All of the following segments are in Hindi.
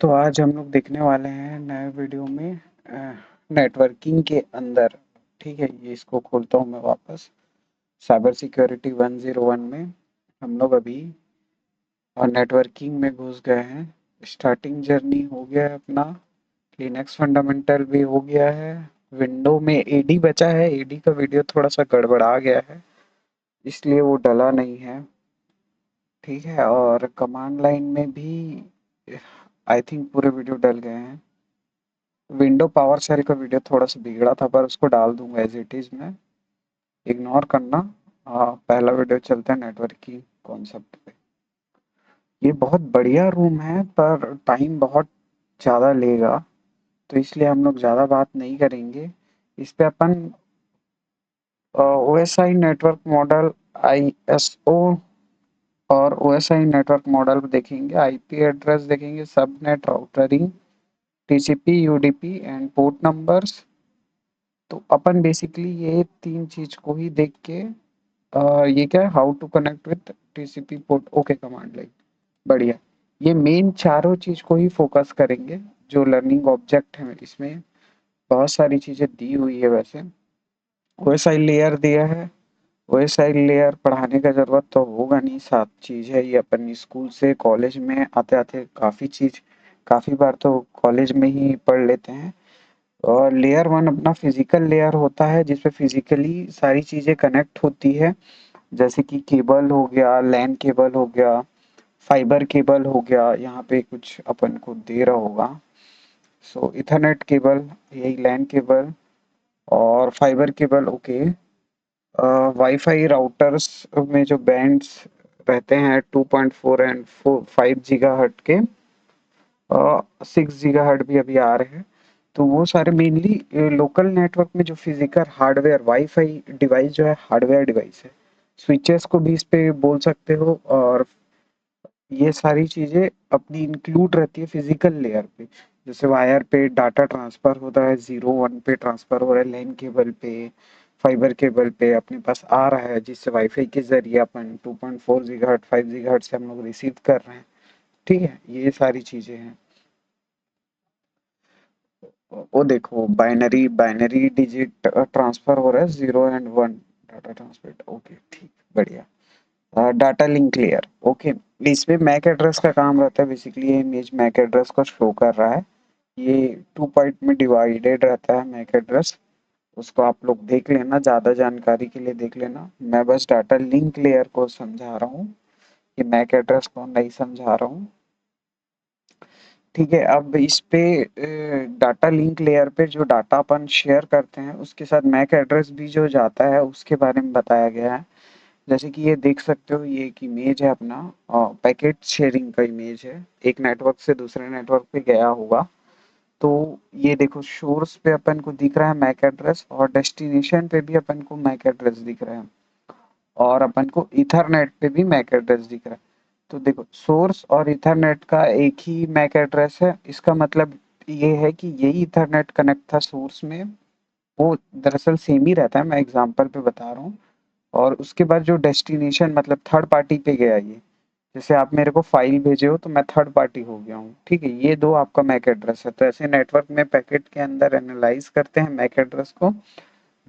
तो आज हम लोग देखने वाले हैं नए वीडियो में नेटवर्किंग के अंदर। ठीक है, ये इसको खोलता हूँ मैं वापस। साइबर सिक्योरिटी 101 में हम लोग अभी और नेटवर्किंग में घुस गए हैं। स्टार्टिंग जर्नी हो गया है अपना। लिनक्स फंडामेंटल भी हो गया है। विंडो में एडी बचा है। एडी का वीडियो थोड़ा सा गड़बड़ा गया है, इसलिए वो डला नहीं है। ठीक है, और कमांड लाइन में भी आई थिंक पूरे वीडियो डल गए हैं। विंडो पावर शेल का वीडियो थोड़ा सा बिगड़ा था, पर उसको डाल दूंगा एज इट इज में। इग्नोर करना। पहला वीडियो चलता है नेटवर्किंग कॉन्सेप्ट पे। ये बहुत बढ़िया रूम है, पर टाइम बहुत ज़्यादा लेगा, तो इसलिए हम लोग ज़्यादा बात नहीं करेंगे। इस पे अपन ओएसआई नेटवर्क मॉडल, आईएसओ और ओएसआई नेटवर्क मॉडल देखेंगे। आईपी एड्रेस देखेंगे, subnet, routing, TCP, UDP and port numbers. तो अपन बेसिकली ये तीन चीज को ही देख के ये क्या है, how to connect with TCP port, okay command line. बढ़िया। ये मेन चारों चीज को ही फोकस करेंगे। जो लर्निंग ऑब्जेक्ट है इसमें बहुत सारी चीजें दी हुई है। वैसे ओएसआई लेयर दिया है। ओएसआई लेयर पढ़ाने का जरूरत तो होगा नहीं, सात चीज है ये अपन स्कूल से कॉलेज में आते आते काफी बार तो कॉलेज में ही पढ़ लेते हैं। और लेयर वन अपना फिजिकल लेयर होता है, जिसपे फिजिकली सारी चीजें कनेक्ट होती है। जैसे कि केबल हो गया, लैन केबल हो गया, फाइबर केबल हो गया। यहाँ पे कुछ अपन को दे रहा होगा। सो इथरनेट केबल, यही लैन केबल और fibre cable. Okay. Wifi routers में जो बैंड्स रहते हैं 2.4 एंड 5 गीगा हर्ट के, 6 गीगा हर्ट भी अभी आ रहे हैं। तो वो सारे मेनली लोकल नेटवर्क में जो फिजिकल हार्डवेयर वाईफाई डिवाइस जो है हार्डवेयर डिवाइस है। स्विचेस को भी इस पे बोल सकते हो। और ये सारी चीजें अपनी इंक्लूड रहती है फिजिकल लेयर पे। जैसे वायर पे डाटा ट्रांसफर होता है, 0 1 पे ट्रांसफर हो रहा है, लैन केबल पे, फाइबर केबल पे अपने पास आ रहा है, जिससे वाईफाई के जरिए अपन 2.4 गीगाहर्ट्ज 5 गीगाहर्ट्ज से हम लोग रिसीव कर रहे हैं। ठीक है, ये सारी चीजें हैं। वो देखो, बाइनरी बाइनरी डिजिट ट्रांसफर हो रहा है, 0 and 1 डाटा ट्रांसफर। ओके, ठीक, बढ़िया। Data link layer. ओके। इसमें मैक एड्रेस का काम रहता है। बेसिकली ये इमेज मैक एड्रेस को शो कर रहा है। ये 2 पार्ट में डिवाइडेड रहता है मैक एड्रेस। उसको आप लोग देख लेना, ज़्यादा जानकारी के लिए देख लेना। मैं बस डाटा लिंक लेयर को समझा रहा हूँ, ये मैक एड्रेस को नहीं समझा रहा हूँ। ठीक है, अब इस पे डाटा लिंक लेयर पे जो डाटा अपन शेयर करते हैं उसके साथ मैक एड्रेस भी जो जाता है उसके बारे में बताया गया है। जैसे कि ये देख सकते हो, ये एक इमेज है अपना, पैकेट शेयरिंग का इमेज है। एक नेटवर्क से दूसरे नेटवर्क पे गया होगा। तो ये देखो, सोर्स पे अपन को दिख रहा है मैक एड्रेस, और डेस्टिनेशन पे भी अपन को मैक एड्रेस दिख रहा है, और अपन को इथरनेट पे भी मैक एड्रेस दिख रहा है। तो देखो, सोर्स और इथरनेट का एक ही मैक एड्रेस है। इसका मतलब ये है कि यही इथरनेट कनेक्ट था सोर्स में, वो दरअसल सेम ही रहता है, मैं एग्जांपल पे बता रहा हूँ। और उसके बाद जो डेस्टिनेशन मतलब थर्ड पार्टी पे गया ये, जैसे आप मेरे को फाइल भेजे हो तो मैं थर्ड पार्टी हो गया हूँ। ठीक है, ये दो आपका मैक एड्रेस है। तो ऐसे नेटवर्क में पैकेट के अंदर एनालाइज करते हैं मैक एड्रेस को,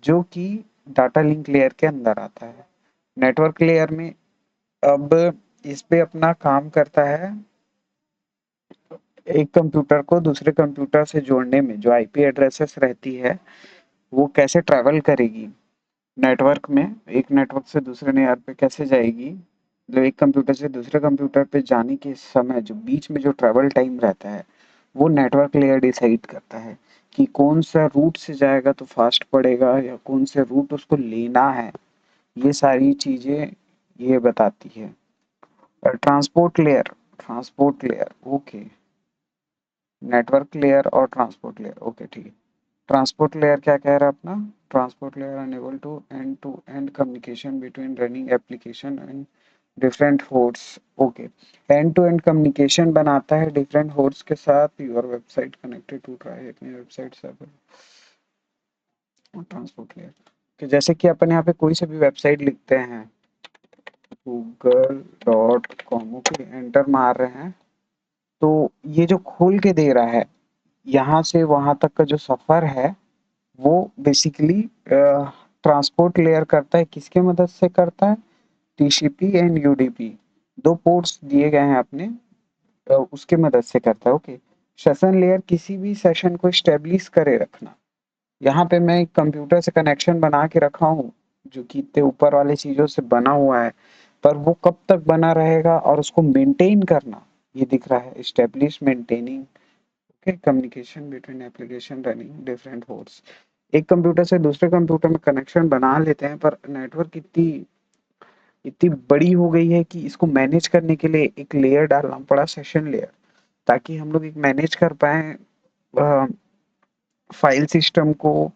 जो कि डाटा लिंक लेयर के अंदर आता है। नेटवर्क लेयर में अब इस पे अपना काम करता है एक कंप्यूटर को दूसरे कंप्यूटर से जोड़ने में। जो आईपी एड्रेसेस रहती है वो कैसे ट्रैवल करेगी नेटवर्क में, एक नेटवर्क से दूसरे नेटवर्क पे कैसे जाएगी, मतलब एक कंप्यूटर से दूसरे कंप्यूटर पे जाने के समय जो बीच में जो ट्रैवल टाइम रहता है, वो नेटवर्क लेयर डिसाइड करता है कि कौन सा रूट से जाएगा तो फास्ट पड़ेगा, या कौन से रूट उसको लेना है। ये सारी चीजें ये बताती है। Transport layer, transport layer, okay. Network layer और ट्रांसपोर्ट लेयर, ओके, ठीक है। ट्रांसपोर्ट लेयर क्या कह रहा है अपना? Transport layer enable to end communication between running application and different hosts. Okay, end to end communication बनाता है डिफरेंट होस्ट्स के साथ। Your website connected to try अपनी वेबसाइट सर्वर। ट्रांसपोर्ट लेयर कि जैसे कि अपन यहाँ पे कोई से भी वेबसाइट लिखते हैं, google.com, ओके, एंटर मार रहे हैं, तो ये जो खोल के दे रहा है, यहाँ से वहाँ तक का जो सफ़र है, वो बेसिकली ट्रांसपोर्ट लेयर करता है, किसके मदद से करता है? टीसीपी एंड यूडीपी, 2 पोर्ट्स दिए गए हैं अपने, उसके मदद से करता है। ओके। सेशन लेयर किसी भी सेशन को एस्टेब्लिश करे रखना। यहाँ पे मैं एक कंप्यूटर से कनेक्शन बना के रखा हूँ, जो कि इतने ऊपर वाली चीज़ों से बना हुआ है, पर वो कब तक बना रहेगा और उसको मेंटेन करना, ये दिख रहा है, establish maintaining. Okay, communication between application running different hosts. एक कंप्यूटर से दूसरे कंप्यूटर में कनेक्शन बना लेते हैं, पर नेटवर्क इतनी इतनी बड़ी हो गई है कि इसको मैनेज करने के लिए एक लेयर डालना पड़ा, सेशन लेयर, ताकि हम लोग एक मैनेज कर पाए फाइल सिस्टम को।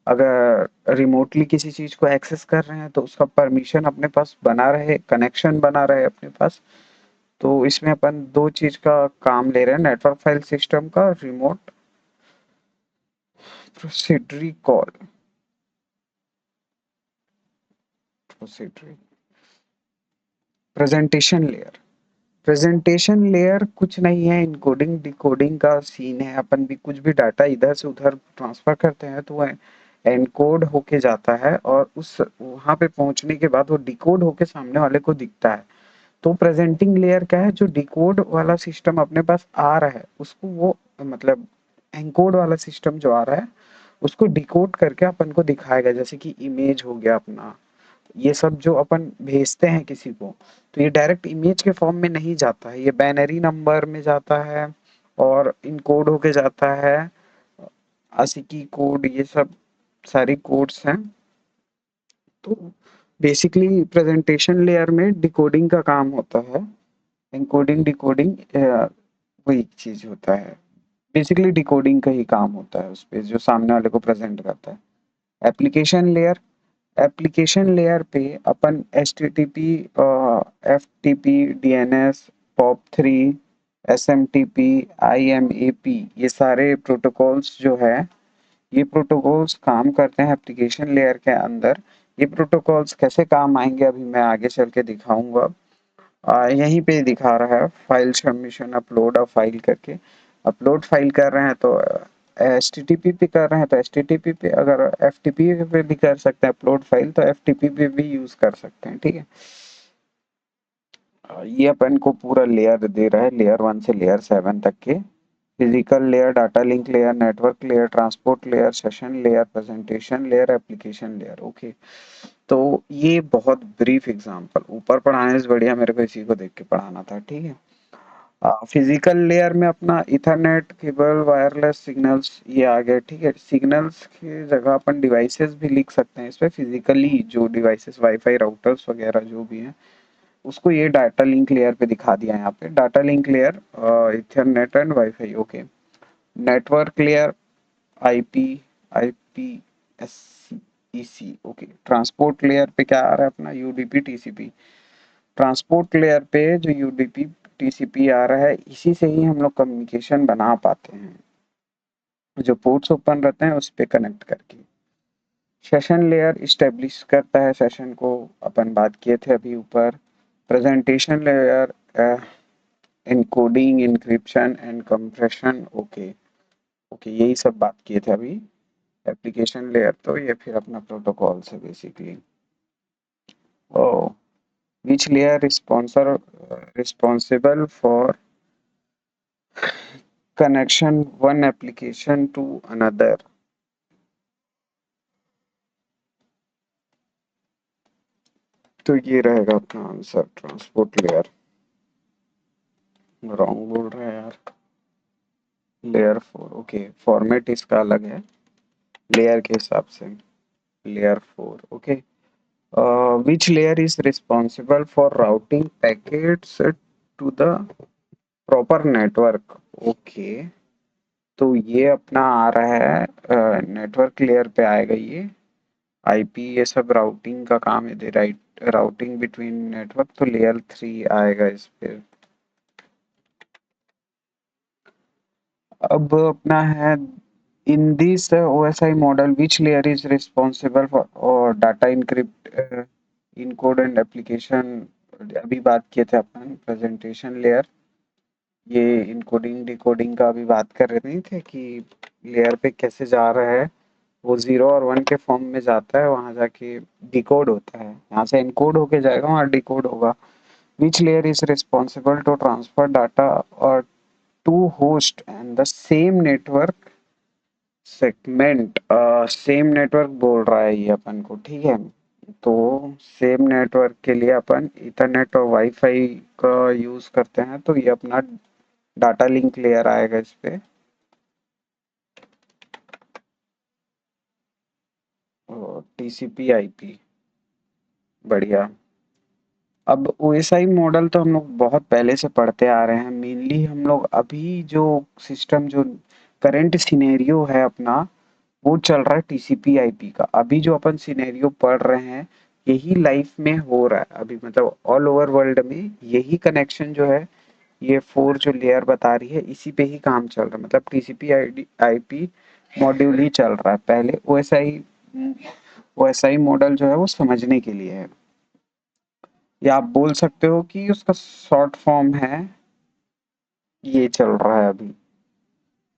अगर रिमोटली किसी चीज को एक्सेस कर रहे हैं तो उसका परमिशन अपने पास बना रहे, कनेक्शन बना रहे अपने पास। तो इसमें अपन दो चीज का काम ले रहे हैं, नेटवर्क फाइल सिस्टम का, remote procedure call, procedure presentation layer. Presentation layer कुछ नहीं है, इनकोडिंग डिकोडिंग का सीन है। अपन भी कुछ भी डाटा इधर से उधर ट्रांसफर करते हैं तो वह एनकोड होके जाता है, और उस वहां पे पहुंचने के बाद वो डिकोड होके सामने वाले को दिखता है। तो प्रेजेंटिंग लेयर क्या है? जो डिकोड वाला सिस्टम अपने पास आ रहा है उसको वो, मतलब एनकोड वाला सिस्टम जो आ रहा है उसको डिकोड करके अपन को दिखाएगा, जैसे कि इमेज हो गया अपना, ये सब जो अपन भेजते हैं किसी को, तो ये डायरेक्ट इमेज के फॉर्म में नहीं जाता है, ये बाइनरी नंबर में जाता है और इनकोड होके जाता है, ASCII कोड, ये सब सारी कोड्स हैं। तो बेसिकली प्रेजेंटेशन लेयर में डिकोडिंग का काम होता है, एनकोडिंग डिकोडिंग वही चीज होता है। बेसिकली डिकोडिंग का ही काम होता है उस पे, जो सामने वाले को प्रेजेंट करता है। एप्लीकेशन लेयर, एप्लीकेशन लेयर पे अपन HTTP, FTP, DNS, POP3, SMTP, IMAP, ये सारे प्रोटोकॉल्स जो है, ये प्रोटोकॉल्स काम करते हैं एप्लीकेशन लेयर के अंदर। ये प्रोटोकॉल्स कैसे काम आएंगे अभी मैं आगे चल के दिखाऊंगा। यहीं पे दिखा रहा है file submission, upload a file करके। अपलोड फाइल कर रहे हैं तो HTTP पे कर रहे हैं तो HTTP पे, अगर FTP पे भी कर सकते हैं अपलोड फाइल तो FTP पे भी यूज कर सकते हैं। ठीक है। ये अपन को पूरा लेयर दे रहा है, लेयर 1 से लेयर 7 तक के। Physical layer, data link layer, network layer, transport layer, session layer, presentation layer, application layer. Okay. तो ये बहुत ब्रीफ एग्जांपल, ऊपर पढ़ाने से बढ़िया मेरे को इसी को देख के पढ़ाना था। ठीक है। फिजिकल लेयर में अपना इथरनेट केबल, वायरलेस सिग्नल्स, ये आ गए। ठीक है। सिग्नल्स की जगह अपन डिवाइसेस भी लिख सकते हैं इस पे, फिजिकली जो डिवाइसेस, वाईफाई राउटर्स वगैरह जो भी हैं, उसको ये डाटा लिंक लेयर पे दिखा दिया है यहाँ पे। Data link layer, Ethernet and wifi. Okay. Network layer, IP, IPsec। Okay. Transport layer पे क्या आ रहा है अपना? UDP, TCP. ट्रांसपोर्ट लेयर पे जो यूडीपी टीसीपी आ रहा है, इसी से ही हम लोग कम्युनिकेशन बना पाते हैं, जो पोर्ट्स ओपन रहते हैं उस पे कनेक्ट करके। सेशन लेयर इस्टेब्लिश करता है सेशन को, अपन बात किए थे अभी ऊपर। Presentation layer, encoding, encryption and compression. Okay. Okay, यही सब बात किए थे अभी। एप्लीकेशन लेयर तो ये फिर अपना प्रोटोकॉल है basically. Oh, which layer responsible for connection one application to another? तो ये रहेगा अपना आंसर, ट्रांसपोर्ट लेयर। रॉन्ग बोल रहा है यार, लेयर 4। ओके, फॉर्मेट इसका अलग है लेयर के हिसाब से, layer 4। Okay. which layer is responsible for routing packets to the proper network? Okay. तो ये अपना आ रहा है नेटवर्क लेयर पे आएगा ये। आईपी, ये सब राउटिंग का काम है, they right, routing between network, तो लेयर 3 आएगा इस पे। अब अपना है, in this OSI model which layer is responsible for और data encrypt, encode and application. अभी बात किए थे अपन प्रेजेंटेशन लेयर, ये इनकोडिंग डिकोडिंग का अभी बात कर रहे नहीं थे कि लेयर पे कैसे जा रहा है, वो 0 और 1 के फॉर्म में जाता है, वहाँ जाके डिकोड होता है, यहाँ से एनकोड होके जाएगा, वहाँ डिकोड होगा। Which layer is responsible to transfer data or to host and the same network segment, same network बोल रहा है ये अपन को, ठीक है। तो सेम नेटवर्क के लिए अपन इथरनेट और वाईफाई का यूज करते हैं, तो ये अपना डाटा लिंक लेयर आएगा इस पे। और टीसीपी आईपी, बढ़िया। अब ओएसआई मॉडल तो हम लोग बहुत पहले से पढ़ते आ रहे हैं, मेनली हम लोग अभी जो सिस्टम जो करंट सिनेरियो है अपना, वो चल रहा है टीसीपी आईपी का। अभी जो अपन सिनेरियो पढ़ रहे हैं, यही लाइफ में हो रहा है अभी, मतलब ऑल ओवर वर्ल्ड में यही कनेक्शन जो है, ये 4 जो लेयर बता रही है, इसी पे ही काम चल रहा है, मतलब टीसीपी आईपी मॉड्यूल ही चल रहा है। पहले ओएसआई मॉडल जो है वो समझने के लिए है, या आप बोल सकते हो कि उसका शॉर्ट फॉर्म है, ये चल रहा है अभी।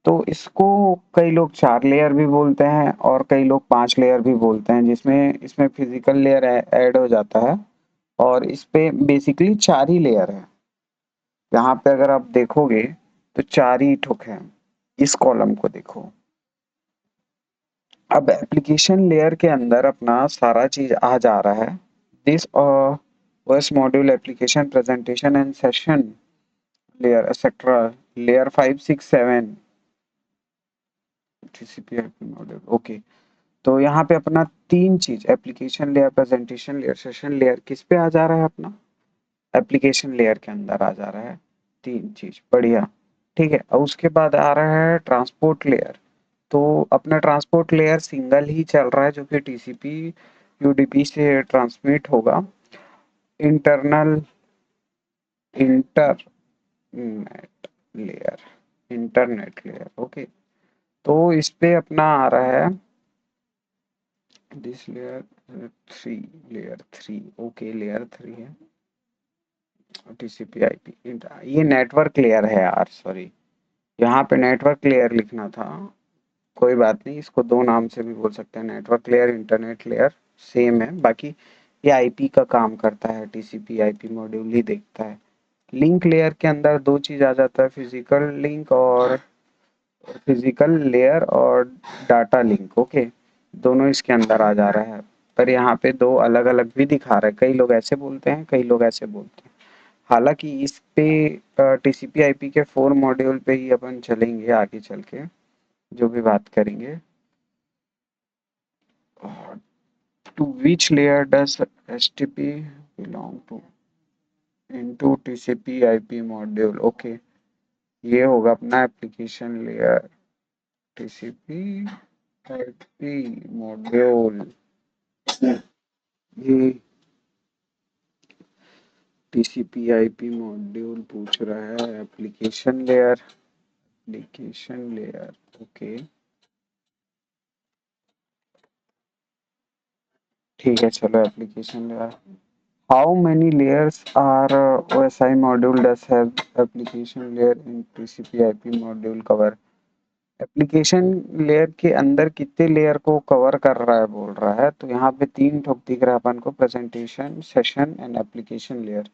तो इसको कई लोग 4 लेयर भी बोलते हैं और कई लोग 5 लेयर भी बोलते हैं, जिसमें इसमें फिजिकल लेयर ऐड हो जाता है। और इस पे बेसिकली 4 ही लेयर है। यहाँ पे अगर आप देखोगे तो 4 ही ठुक है, इस कॉलम को देखो। अब एप्लीकेशन लेयर के अंदर अपना सारा चीज आ जा रहा है। This OS module application presentation and session layer etcetera, layer 5 6 7 TCP IP module, okay. तो यहाँ पे अपना 3 चीज, application layer, presentation layer, session layer, किस पे आ जा रहा है अपना, एप्लीकेशन लेयर के अंदर आ जा रहा है 3 चीज, बढ़िया। ठीक है, और उसके बाद आ रहा है ट्रांसपोर्ट लेयर। तो अपना ट्रांसपोर्ट लेयर सिंगल ही चल रहा है, जो कि टीसीपी यूडीपी से ट्रांसमिट होगा। Internal internet layer, internet layer, okay. तो इस पे अपना आ रहा है this layer 3, layer 3, okay, layer 3 है टीसीपी आईपी। ये नेटवर्क लेयर है यार, सॉरी, यहाँ पे नेटवर्क लेयर लिखना था। कोई बात नहीं, इसको 2 नाम से भी बोल सकते हैं, network layer, internet layer, same है। बाकी ये आईपी का काम करता है, टीसीपी आईपी मॉड्यूल ही देखता है। लिंक लेयर के अंदर 2 चीज आ जाता है, फिजिकल लिंक और फिजिकल लेयर और डाटा लिंक, ओके। दोनों इसके अंदर आ जा रहा है, पर यहाँ पे 2 अलग अलग भी दिखा रहा है। कई लोग ऐसे बोलते हैं, कई लोग ऐसे बोलते हैं। हालांकि इस पे टीसीपी आईपी के 4 मॉड्यूल पे ही अपन चलेंगे आगे चल के, जो भी बात करेंगे। To which layer does HTTP belong to, into TCP IP module, okay. ये होगा अपना application layer, TCP IP module. ये टीसीपी आईपी मॉड्यूल पूछ रहा है, application layer, application layer, okay. ठीक है, चलो application layer. How many layers are OSI module does have application layer in TCP IP module cover? Application layer के अंदर कितने लेयर को कवर कर रहा है बोल रहा है, तो यहाँ पे 3 ठोक दिख रहा है अपन को, presentation, session and application layer.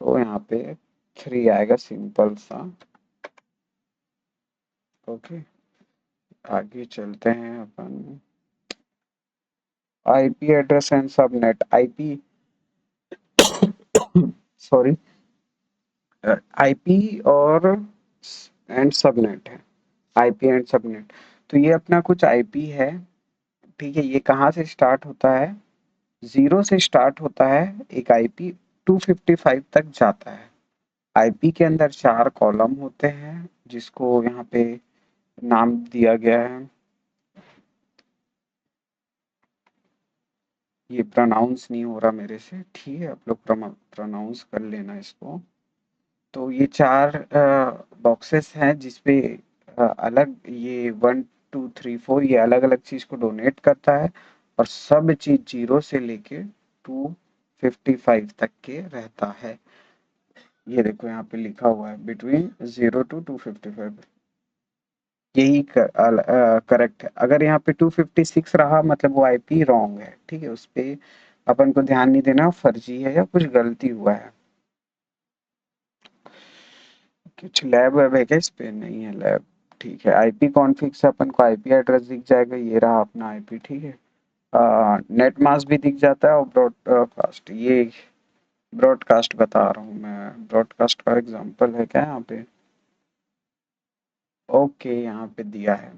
तो यहाँ पे 3 आएगा, सिंपल सा, ओके। आगे चलते हैं अपन। IP address and subnet, IP, sorry, IP और एंड सबनेट है, आईपी एंड सबनेट। तो ये अपना कुछ आईपी है, ठीक है। ये कहाँ से स्टार्ट होता है, 0 से स्टार्ट होता है एक आईपी, 255 तक जाता है। आईपी के अंदर 4 कॉलम होते हैं, जिसको यहाँ पे नाम दिया गया है। ये प्रोनाउंस नहीं हो रहा मेरे से, ठीक है, आप लोग प्रोनाउंस कर लेना इसको। तो ये 4 बॉक्सेस हैं, जिसपे अलग ये 1 2 3 4 ये अलग अलग चीज को डोनेट करता है, और सब चीज 0 से लेके 255 तक के रहता है। ये देखो यहाँ पे लिखा हुआ है बिटवीन 0 to 255, यही करेक्ट है। अगर यहाँ पे 256 रहा मतलब वो आईपी रॉन्ग है, ठीक है, उस पे अपन को ध्यान नहीं देना फर्जी है या कुछ गलती हुआ है। कुछ लैब वैब है क्या इस पे? नहीं है लैब, ठीक है। आईपी कॉन्फ़िग से अपन को आईपी एड्रेस दिख जाएगा, ये रहा अपना आईपी, ठीक है। नेट मास्क भी दिख जाता है और ब्रॉडकास्ट, ये ब्रॉडकास्ट बता रहा हूँ मैं, ब्रॉडकास्ट का एग्जांपल है क्या यहाँ पे? ओके, यहाँ पे दिया है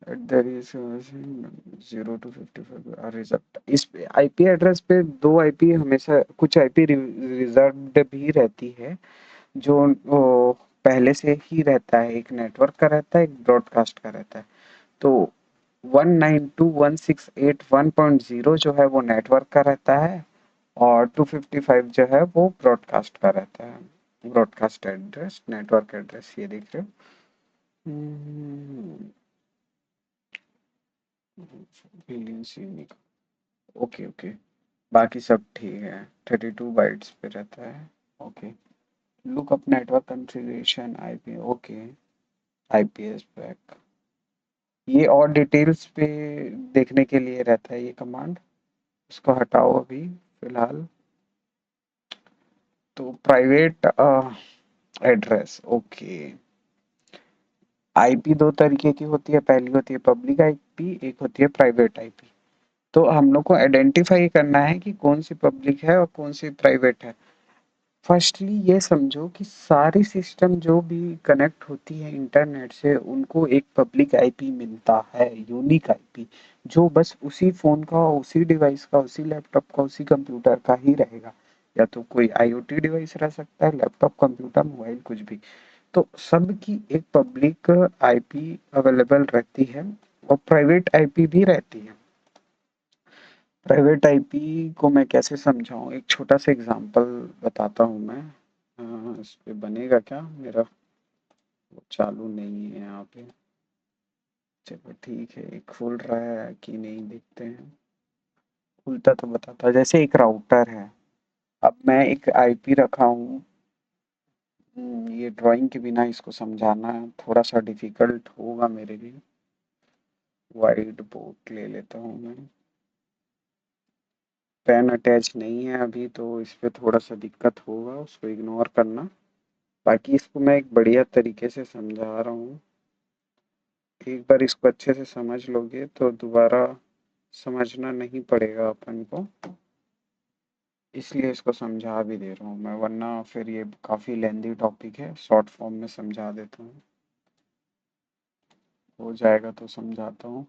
at the rate 0 to 55 result. इस पे आईपी एड्रेस पे दो आईपी हमेशा, कुछ आईपी रिजर्व्ड भी रहती है, जो वो पहले से ही रहता है, एक नेटवर्क का रहता है, एक ब्रॉडकास्ट का रहता है। तो 192.168.1.0 जो है वो नेटवर्क का रहता है, और 255 जो है वो ब्रॉडकास्ट का रहता है। ब्रॉडकास्ट एड्रेस, नेटवर्क एड्रेस, ये देख रहे हो। ओके ओके, बाकी सब ठीक है। 32 बाइट्स पे रहता है। Okay, look up network configuration IP, okay, IPS back, ये और डिटेल्स पे देखने के लिए रहता है ये कमांड, इसको हटाओ अभी फिलहाल। तो प्राइवेट एड्रेस, ओके। आईपी दो तरीके की होती है, पहली होती है पब्लिक आईपी, एक होती है प्राइवेट आईपी। तो हम लोग को आइडेंटिफाई करना है कि कौन सी पब्लिक है और कौन सी प्राइवेट है। फर्स्टली ये समझो कि सारी सिस्टम जो भी कनेक्ट होती है इंटरनेट से, उनको एक पब्लिक आईपी मिलता है, यूनिक आईपी, जो बस उसी फोन का, उसी डिवाइस का, उसी लैपटॉप का, उसी कंप्यूटर का ही रहेगा। या तो कोई आईओटी डिवाइस रह सकता है, लैपटॉप, कंप्यूटर, मोबाइल, कुछ भी। तो सबकी एक पब्लिक आईपी अवेलेबल रहती है, और प्राइवेट आईपी भी रहती है। प्राइवेट आईपी को मैं कैसे समझाऊँ? एक छोटा सा एग्जांपल बताता हूँ मैं। इस पे बनेगा क्या? मेरा वो चालू नहीं है यहाँ पे। चलो ठीक है, ये खुल रहा है कि नहीं देखते हैं। खुलता तो बताता। जैसे एक राउटर है, अब मैं एक आईपी रखा हूँ। ये ड्राइंग के बिना इसको समझाना थोड़ा सा डिफिकल्ट होगा मेरे लिए। वाइट बोर्ड ले लेता हूँ मैं। पेन अटैच नहीं है अभी, तो इस पे थोड़ा सा दिक्कत होगा, उसको इग्नोर करना। बाकी इसको मैं एक बढ़िया तरीके से समझा रहा हूँ। एक बार इसको अच्छे से समझ लोगे तो दोबारा समझना नहीं पड़ेगा अपन को, इसलिए इसको समझा भी दे रहा हूँ मैं, वरना फिर ये काफ़ी लेंदी टॉपिक है, शॉर्ट फॉर्म में समझा देता हूँ। हो जाएगा तो समझाता हूँ।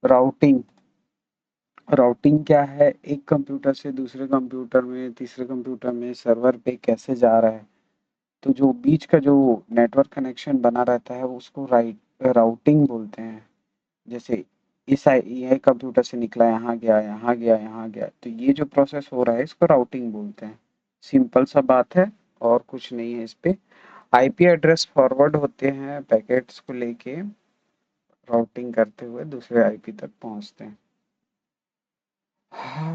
राउटिंग, राउटिंग क्या है? एक कंप्यूटर से दूसरे कंप्यूटर में, तीसरे कंप्यूटर में, सर्वर पे कैसे जा रहा है, तो जो बीच का जो नेटवर्क कनेक्शन बना रहता है उसको राउटिंग बोलते हैं। जैसे इस ये कंप्यूटर से निकला, यहाँ गया, यहाँ गया, यहाँ गया, तो ये जो प्रोसेस हो रहा है इसको राउटिंग बोलते हैं। सिंपल सा बात है, और कुछ नहीं है इस पे। आईपी एड्रेस फॉरवर्ड होते हैं पैकेट्स को लेके, राउटिंग करते हुए दूसरे आईपी तक पहुंचते हैं।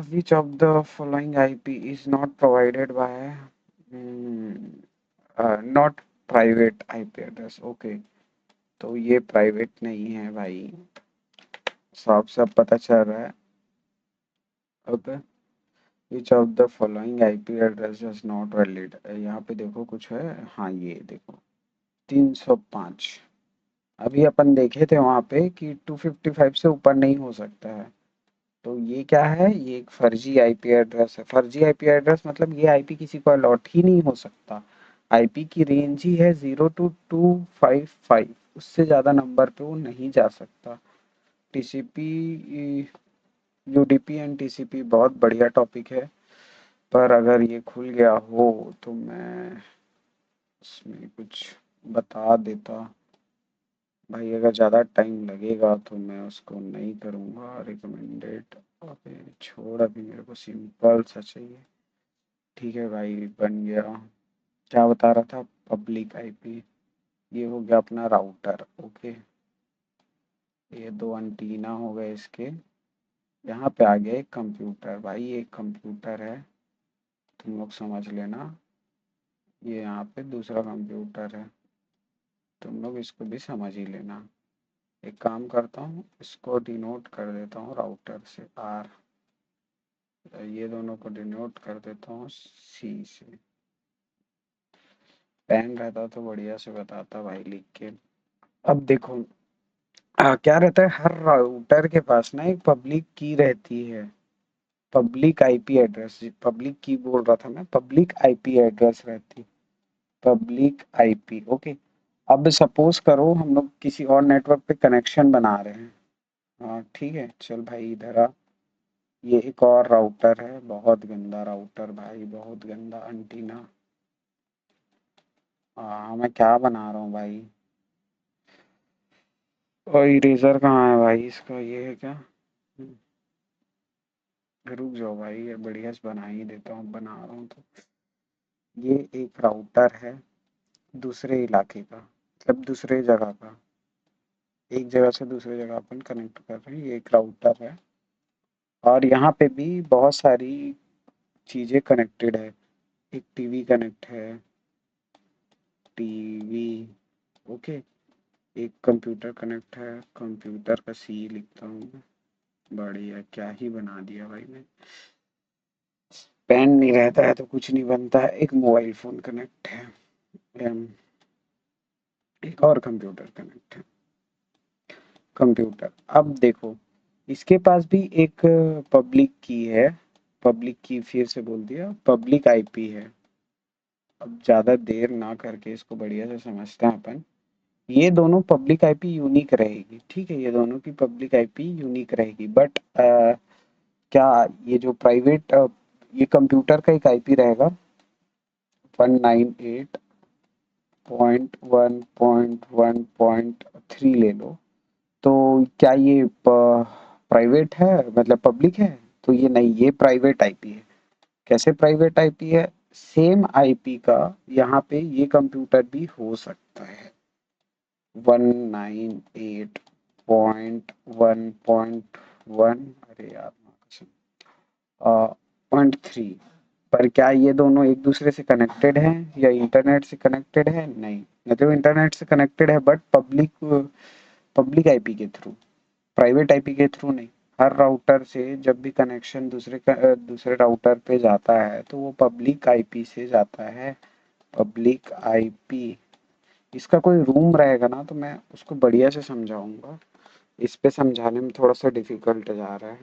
Which of the following IP is not provided by, not private IP address, okay. तो ये प्राइवेट नहीं है भाई, साफ साफ पता चल रहा है। अब which of the following IP address is not valid, यहाँ पे देखो कुछ है, हाँ ये देखो 305। अभी अपन देखे थे वहां पे कि 255 से ऊपर नहीं हो सकता है। तो ये क्या है? ये एक फर्जी आईपी एड्रेस है। फर्जी आईपी एड्रेस मतलब ये आईपी किसी को अलॉट ही नहीं हो सकता। आईपी की रेंज ही है 0 to 255, उससे ज्यादा नंबर पे वो नहीं जा सकता। टीसीपी, यूडीपी एंड टीसीपी बहुत बढ़िया टॉपिक है, पर अगर ये खुल गया हो तो मैं उसमें कुछ बता देता। भाई अगर ज़्यादा टाइम लगेगा तो मैं उसको नहीं करूँगा रिकमेंडेड। अबे छोड़, अभी मेरे को सिंपल सा चाहिए। ठीक है भाई, बन गया। क्या बता रहा था? पब्लिक आईपी, ये हो गया अपना राउटर, ओके। ये दो एंटीना हो गए इसके। यहाँ पे आ गया एक कंप्यूटर, भाई एक कंप्यूटर है, तुम लोग समझ लेना। ये यहाँ पे दूसरा कंप्यूटर है, तुम लोग इसको भी समझ ही लेना। एक काम करता हूँ, इसको डिनोट कर देता हूँ राउटर से आर, ये दोनों को डिनोट कर देता हूँ सी से। पेन रहता तो बढ़िया से बताता भाई लिख के। अब देखो, क्या रहता है, हर राउटर के पास ना एक पब्लिक की रहती है, पब्लिक आईपी एड्रेस, पब्लिक की बोल रहा था मैं, पब्लिक आईपी एड्रेस रहती, पब्लिक आईपी। ओके, अब सपोज करो हम लोग किसी और नेटवर्क पे कनेक्शन बना रहे हैं। हाँ ठीक है, चल भाई इधर आ। ये एक और राउटर है, बहुत गंदा राउटर भाई, बहुत गंदा अंटीना। हाँ मैं क्या बना रहा हूँ भाई, और इरेजर कहाँ है भाई इसका, ये है क्या? रुक जाओ भाई, ये बढ़िया से बना ही देता हूँ, बना रहा हूँ तो। ये एक राउटर है दूसरे इलाके का, मतलब दूसरे जगह का, एक जगह से दूसरे जगह अपन कनेक्ट कर रहे हैं, ये एक राउटर है। और यहाँ पे भी बहुत सारी चीज़ें कनेक्टेड है, एक टीवी कनेक्ट है, टीवी। ओके, एक कंप्यूटर कनेक्ट है, कंप्यूटर का सी लिखता हूँ मैं। बढ़िया, क्या ही बना दिया भाई मैं। पेन नहीं रहता है तो कुछ नहीं बनता है। एक मोबाइल फ़ोन कनेक्ट है, एम, एक और कंप्यूटर कनेक्ट है, कंप्यूटर। अब देखो, इसके पास भी एक पब्लिक की है, पब्लिक की फिर से बोल दिया, पब्लिक आईपी है। अब ज़्यादा देर ना करके इसको बढ़िया से समझते हैं अपन। ये दोनों पब्लिक आईपी यूनिक रहेगी, ठीक है, ये दोनों की पब्लिक आईपी यूनिक रहेगी, बट क्या ये जो प्राइवेट, ये कंप्यूटर का एक आईपी रहेगा 198.1.1.3 ले लो, तो क्या ये प्राइवेट है, मतलब पब्लिक है? तो ये नहीं, ये प्राइवेट आईपी है। कैसे प्राइवेट आईपी है? सेम आईपी का यहाँ पे ये कंप्यूटर भी हो सकता है, 198.1.1, अरे यार पॉइंट थ्री। पर क्या ये दोनों एक दूसरे से कनेक्टेड हैं या इंटरनेट से कनेक्टेड है? नहीं, मतलब इंटरनेट से कनेक्टेड है बट पब्लिक, पब्लिक आईपी के थ्रू, प्राइवेट आईपी के थ्रू नहीं। हर राउटर से जब भी कनेक्शन दूसरे राउटर पे जाता है तो वो पब्लिक आईपी से जाता है, पब्लिक आईपी। इसका कोई रूम रहेगा ना तो मैं उसको बढ़िया से समझाऊंगा, इस पे समझाने में थोड़ा सा डिफिकल्ट जा रहा है।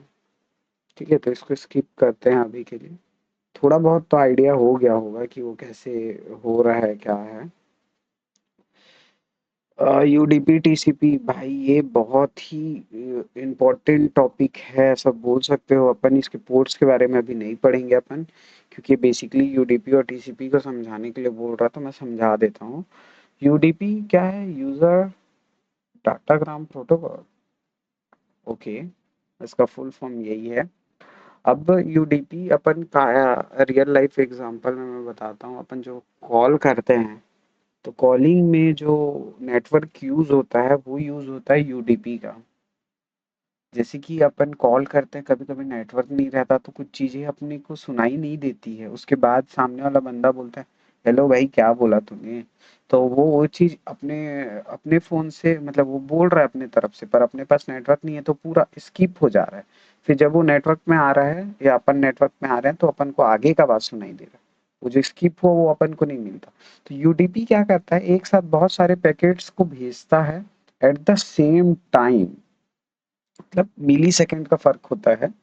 ठीक है, तो इसको स्किप करते हैं अभी के लिए। थोड़ा बहुत तो आइडिया हो गया होगा कि वो कैसे हो रहा है, क्या है। यूडीपी टीसीपी भाई, ये बहुत ही इम्पोर्टेंट टॉपिक है, सब बोल सकते हो। अपन इसके पोर्ट्स के बारे में अभी नहीं पढ़ेंगे अपन, क्योंकि बेसिकली यूडीपी और टीसीपी को समझाने के लिए बोल रहा था, मैं समझा देता हूँ। यूडीपी क्या है? User datagram protocol. ओके, इसका फुल फॉर्म यही है। अब यूडीपी अपन का रियल लाइफ एग्जांपल में मैं बताता हूँ। अपन जो कॉल करते हैं, तो कॉलिंग में जो नेटवर्क यूज होता है वो यूज होता है यूडीपी का। जैसे कि अपन कॉल करते हैं, कभी कभी नेटवर्क नहीं रहता तो कुछ चीजें अपने को सुनाई नहीं देती है, उसके बाद सामने वाला बंदा बोलता है हेलो भाई क्या बोला तूने, तो वो चीज अपने अपने फोन से, मतलब वो बोल रहा है अपने तरफ से, पर अपने पास नेटवर्क नहीं है तो पूरा स्किप हो जा रहा है। फिर जब वो नेटवर्क में आ रहा है या अपन नेटवर्क में आ रहे हैं तो अपन को आगे का बात सुनाई दे रहा है, वो जो स्किप हुआ वो अपन को नहीं मिलता। तो यूडीपी क्या करता है, एक साथ बहुत सारे पैकेट्स को भेजता है एट द सेम टाइम, मतलब मिली सेकेंड का फर्क होता है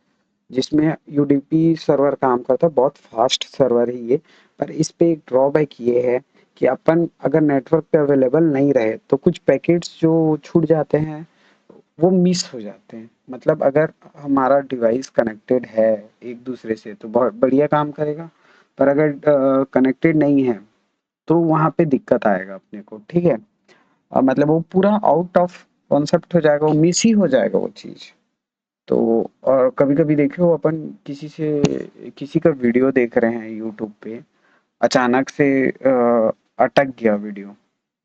जिसमें यूडीपी सर्वर काम करता है, बहुत फास्ट सर्वर है ये। पर इस पे एक ड्रॉबैक ये है कि अपन अगर नेटवर्क पे अवेलेबल नहीं रहे तो कुछ पैकेट्स जो छूट जाते हैं वो मिस हो जाते हैं। मतलब अगर हमारा डिवाइस कनेक्टेड है एक दूसरे से तो बहुत बढ़िया काम करेगा, पर अगर कनेक्टेड नहीं है तो वहाँ पे दिक्कत आएगा अपने को, ठीक है। मतलब वो पूरा आउट ऑफ कॉन्सेप्ट हो जाएगा, वो मिस ही हो जाएगा वो चीज़। तो और कभी-कभी देखे हो अपन किसी का वीडियो देख रहे हैं यूट्यूब पे, अचानक से अटक गया वीडियो,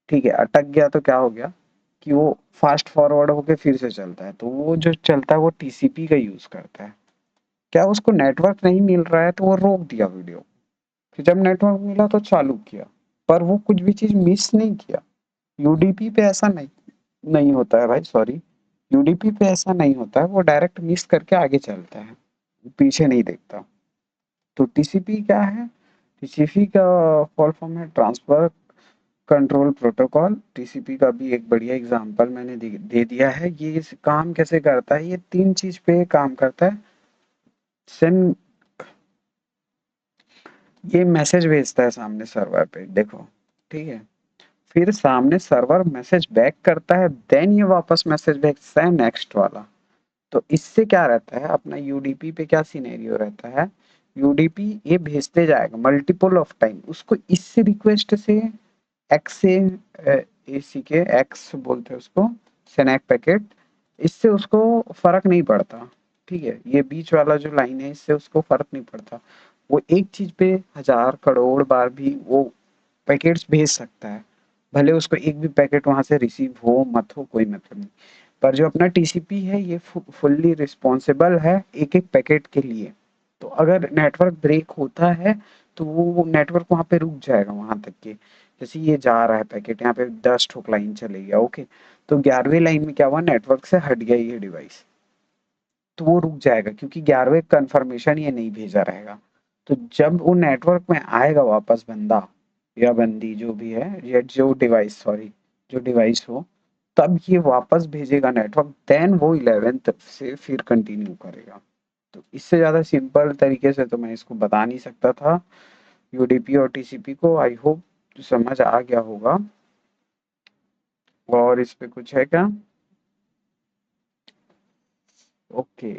ठीक है, अटक गया तो क्या हो गया कि वो फास्ट फॉरवर्ड होके फिर से चलता है, तो वो जो चलता है वो टीसीपी का यूज़ करता है। क्या उसको नेटवर्क नहीं मिल रहा है तो वो रोक दिया वीडियो, फिर जब नेटवर्क मिला तो चालू किया। पर वो कुछ भी चीज़ मिस नहीं किया। यूडीपी पे ऐसा नहीं नहीं होता है भाई, सॉरी। यूडीपी पे ऐसा नहीं होता है, वो डायरेक्ट मिस करके आगे चलता है, पीछे नहीं देखता। तो टीसीपी क्या है? टीसीपी का फुल फॉर्म है ट्रांसफर कंट्रोल प्रोटोकॉल। टीसीपी का भी एक बढ़िया एग्जांपल मैंने दे दिया है। ये काम कैसे करता है? ये तीन चीज पे काम करता है। सेंड, ये मैसेज भेजता है सामने सर्वर पे, देखो, ठीक है। फिर सामने सर्वर मैसेज बैक करता है, देन ये वापस मैसेज भेजता है नेक्स्ट वाला। तो इससे क्या रहता है, अपना यूडीपी पे क्या सिनेरियो रहता है? यूडीपी ये भेजते जाएगा मल्टीपल ऑफ टाइम, उसको इस रिक्वेस्ट से एक्स से एसी के एक्स बोलते हैं उसको, स्नैक पैकेट, इससे उसको फर्क नहीं पड़ता। ठीक है, ये बीच वाला जो लाइन है इससे उसको फर्क नहीं पड़ता। वो एक चीज पे हजार करोड़ बार भी वो पैकेट्स भेज सकता है, भले उसको एक भी पैकेट वहां से रिसीव हो मत हो, कोई मतलब नहीं। पर जो अपना टीसीपी है ये फुल्ली रिस्पॉन्सिबल है एक एक पैकेट के लिए। तो अगर नेटवर्क ब्रेक होता है तो वो नेटवर्क वहां पे रुक जाएगा वहां तक के। जैसे ये जा रहा है पैकेट, यहाँ पे 10 ठोक लाइन चली गया, ओके। तो 11वीं लाइन में क्या हुआ, नेटवर्क से हट गया ये डिवाइस, तो वो रुक जाएगा क्योंकि 11वें कन्फर्मेशन ये नहीं भेजा रहेगा। तो जब वो नेटवर्क में आएगा वापस बंदा या बंदी जो भी है, या जो डिवाइस, सॉरी, जो डिवाइस हो, तब ये वापस भेजेगा नेटवर्क, देन वो 11th से फिर कंटिन्यू करेगा। तो इससे ज़्यादा सिंपल तरीके से तो मैं इसको बता नहीं सकता था, यूडीपी और टीसीपी को। आई होप समझ आ गया होगा। और इस पे कुछ है क्या? ओके,